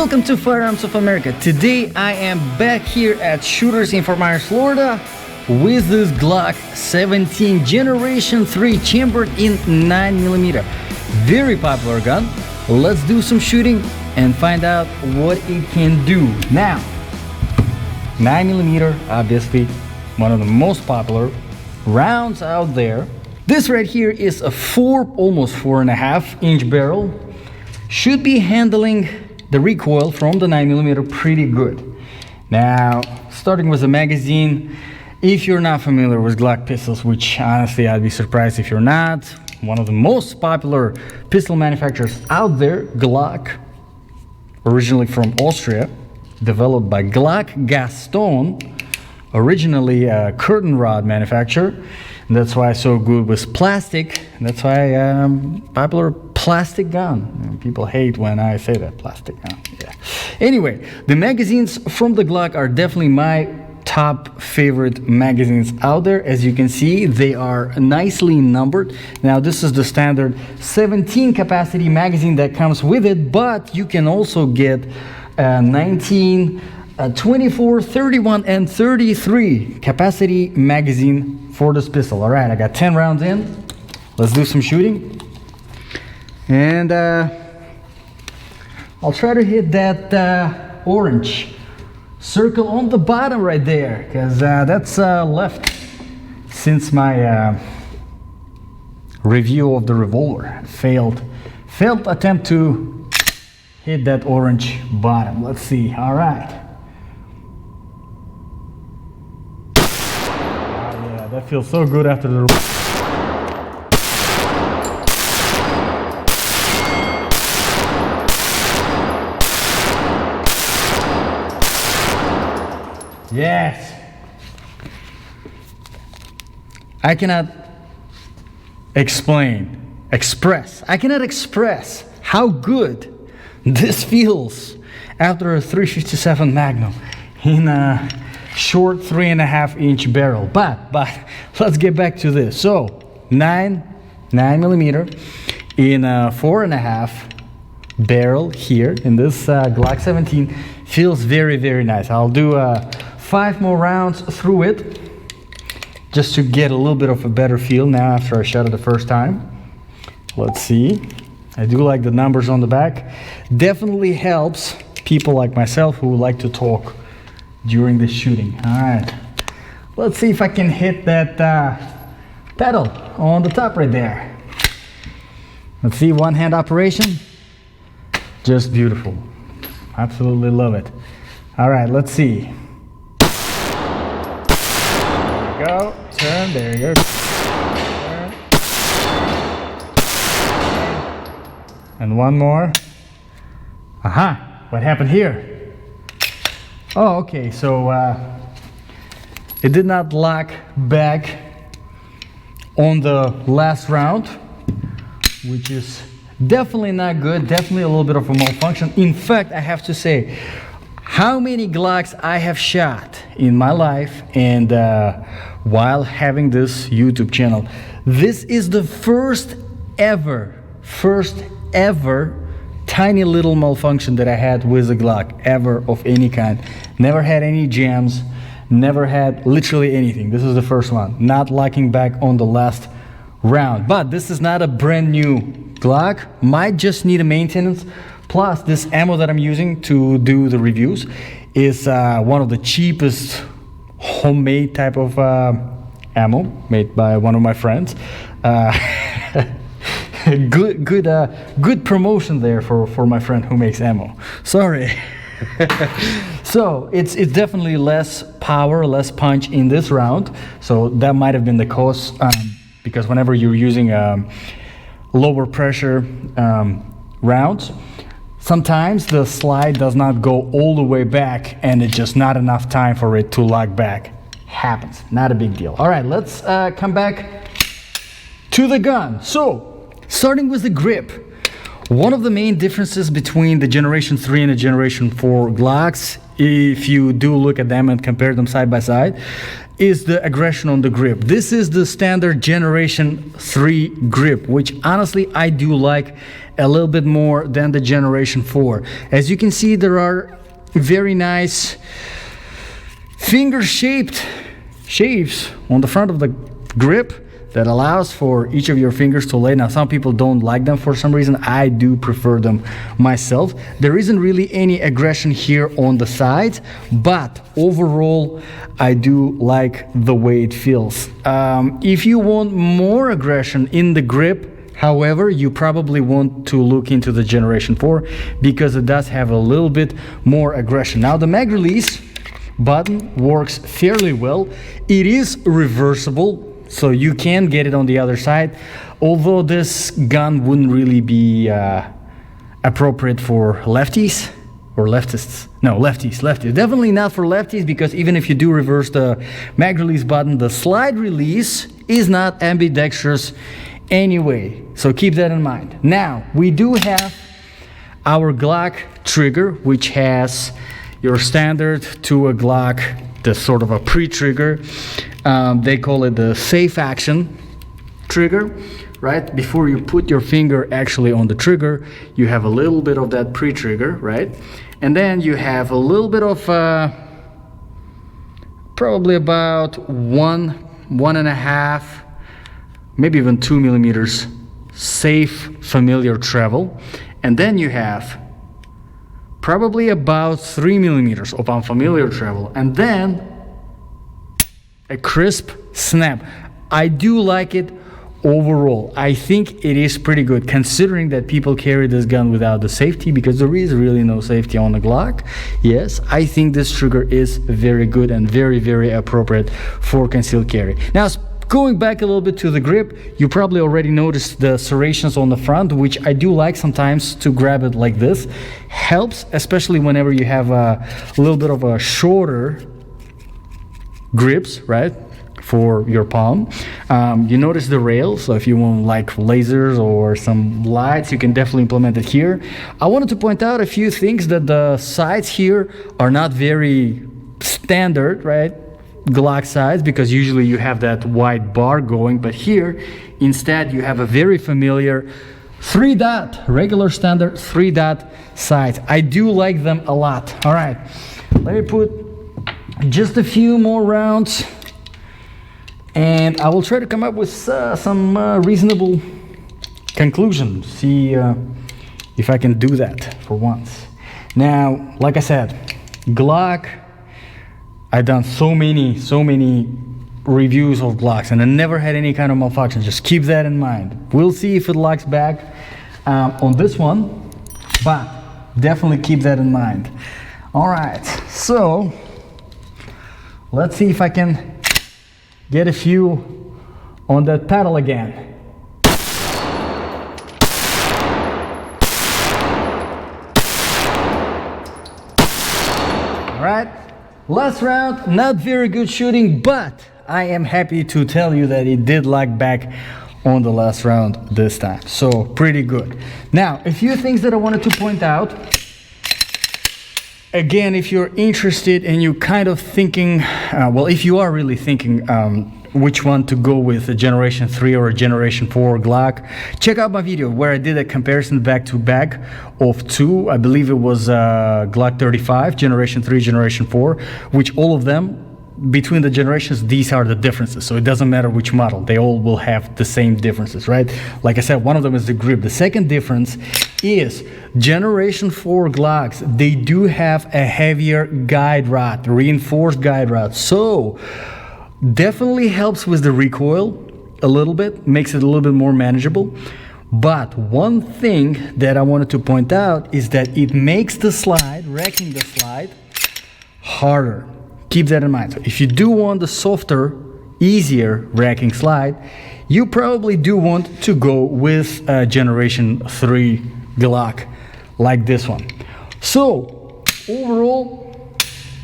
Welcome to Firearms of America. Today I am back here at Shooters in Fort Myers, Florida with this Glock 17 Generation 3 chambered in 9mm. Very popular gun. Let's do some shooting and find out what it can do. Now, 9mm, obviously one of the most popular rounds out there. This right here is a almost 4.5 inch barrel. Should be handling the recoil from the 9mm pretty good. Now, starting with the magazine, if you're not familiar with Glock pistols, which honestly I'd be surprised if you're not, one of the most popular pistol manufacturers out there, Glock, originally from Austria, developed by Glock Gaston, originally a curtain rod manufacturer. And that's why it's so good with plastic. That's why popular plastic gun. People hate when I say that, plastic gun. Yeah. Anyway, the magazines from the Glock are definitely my top favorite magazines out there. As you can see, they are nicely numbered. Now, this is the standard 17 capacity magazine that comes with it, but you can also get 19, 24, 31, and 33 capacity magazine for this pistol. All right, I got 10 rounds in. Let's do some shooting. And I'll try to hit that orange circle on the bottom right there, because that's left since my review of the revolver. Failed attempt to hit that orange bottom. Let's see. All right. That feels so good after the... Yes! I cannot express how good this feels after a 357 Magnum in a short 3.5 inch barrel. But let's get back to this. So 9mm in a 4.5 barrel here in this Glock 17 feels very, very nice. I'll do 5 more rounds through it just to get a little bit of a better feel now after I shot it the first time. Let's see. I do like the numbers on the back. Definitely helps people like myself who like to talk during the shooting. All right, let's see if I can hit that pedal on the top right there. Let's see, one hand operation. Just beautiful. Absolutely love it. All right, let's see. There you go. Turn. There you go. Turn. And one more. Aha! What happened here? Oh, okay, so it did not lock back on the last round, which is definitely not good, definitely a little bit of a malfunction. In fact, I have to say, how many Glocks I have shot in my life and while having this YouTube channel, this is the first ever tiny little malfunction that I had with a Glock ever of any kind. Never had any jams, never had literally anything. This is the first one, not locking back on the last round. But this is not a brand new Glock, might just need a maintenance. Plus this ammo that I'm using to do the reviews is one of the cheapest homemade type of ammo made by one of my friends. Good promotion there for my friend who makes ammo. Sorry. So it's definitely less power, less punch in this round. So that might have been the cause, because whenever you're using lower pressure rounds, sometimes the slide does not go all the way back and it's just not enough time for it to lock back. Happens, not a big deal. All right, let's come back to the gun. So starting with the grip, one of the main differences between the Generation 3 and the Generation 4 Glocks if you do look at them and compare them side by side, is the aggression on the grip. This is the standard Generation 3 grip, which honestly I do like a little bit more than the Generation 4. As you can see, there are very nice finger-shaped shapes on the front of the grip that allows for each of your fingers to lay. Now, some people don't like them for some reason. I do prefer them myself. There isn't really any aggression here on the sides, but overall, I do like the way it feels. If you want more aggression in the grip, however, you probably want to look into the Generation 4 because it does have a little bit more aggression. Now, the mag release button works fairly well. It is reversible, so you can get it on the other side, although this gun wouldn't really be appropriate for lefties or leftists. No, lefties. Definitely not for lefties, because even if you do reverse the mag release button, the slide release is not ambidextrous anyway. So keep that in mind. Now, we do have our Glock trigger, which has your standard to a Glock, the sort of a pre-trigger. They call it the safe action trigger, right? Before you put your finger actually on the trigger, you have a little bit of that pre-trigger, right? And then you have a little bit of probably about 1.5, maybe even 2 millimeters safe familiar travel. And then you have probably about 3 millimeters of unfamiliar travel, and then a crisp snap. I do like it overall. I think it is pretty good, considering that people carry this gun without the safety, because there is really no safety on the Glock. Yes, I think this trigger is very good and very, very appropriate for concealed carry. Now, going back a little bit to the grip, you probably already noticed the serrations on the front, which I do like sometimes to grab it like this. Helps, especially whenever you have a little bit of a shorter grips, right, for your palm. You notice the rail, so if you want like lasers or some lights, you can definitely implement it here. I wanted to point out a few things, that the sides here are not very standard, right, Glock sides, because usually you have that white bar going, but here instead you have a very familiar 3-dot, regular standard 3-dot sides. I do like them a lot. All right, let me put just a few more rounds and I will try to come up with some reasonable conclusions. See if I can do that for once. Now, like I said, Glock, I've done so many reviews of Glocks and I never had any kind of malfunction. Just keep that in mind. We'll see if it locks back on this one, but definitely keep that in mind. All right, so let's see if I can get a few on that pedal again. All right. Last round, not very good shooting, but I am happy to tell you that it did lock back on the last round this time. So pretty good. Now, a few things that I wanted to point out. Again, if you're interested and you kind of thinking, well, if you are really thinking which one to go with, a Generation 3 or a Generation 4 Glock, check out my video where I did a comparison back to back of two. I believe it was Glock 35, Generation 3, Generation 4, which all of them, between the generations, these are the differences. So it doesn't matter which model, they all will have the same differences, right? Like I said, one of them is the grip. The second difference is Generation 4 Glocks, they do have a heavier guide rod, reinforced guide rod. So definitely helps with the recoil a little bit, makes it a little bit more manageable. But one thing that I wanted to point out is that it makes the slide, racking the slide, harder. Keep that in mind. So if you do want the softer, easier racking slide, you probably do want to go with a Generation 3 Glock like this one. So overall,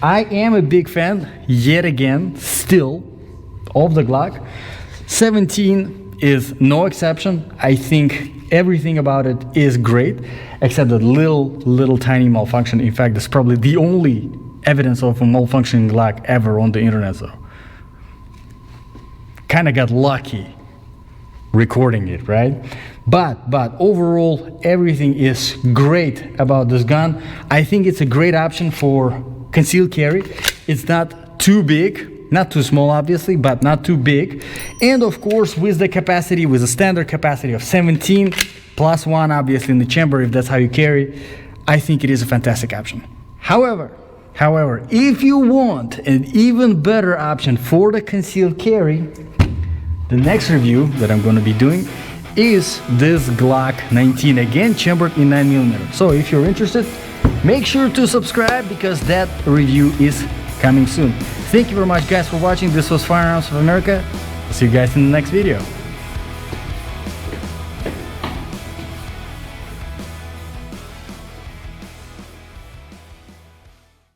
I am a big fan, yet again, still, of the Glock. 17 is no exception. I think everything about it is great, except that little tiny malfunction. In fact, it's probably the only evidence of a malfunctioning Glock ever on the internet, so kind of got lucky recording it, right? But overall, everything is great about this gun. I think it's a great option for concealed carry. It's not too big, not too small obviously, but not too big. And of course, with the capacity, with a standard capacity of 17 plus 1 obviously in the chamber, if that's how you carry, I think it is a fantastic option. However, if you want an even better option for the concealed carry, the next review that I'm going to be doing is this Glock 19, again chambered in 9mm. So if you're interested, make sure to subscribe because that review is coming soon. Thank you very much guys for watching. This was Firearms of America. I'll see you guys in the next video.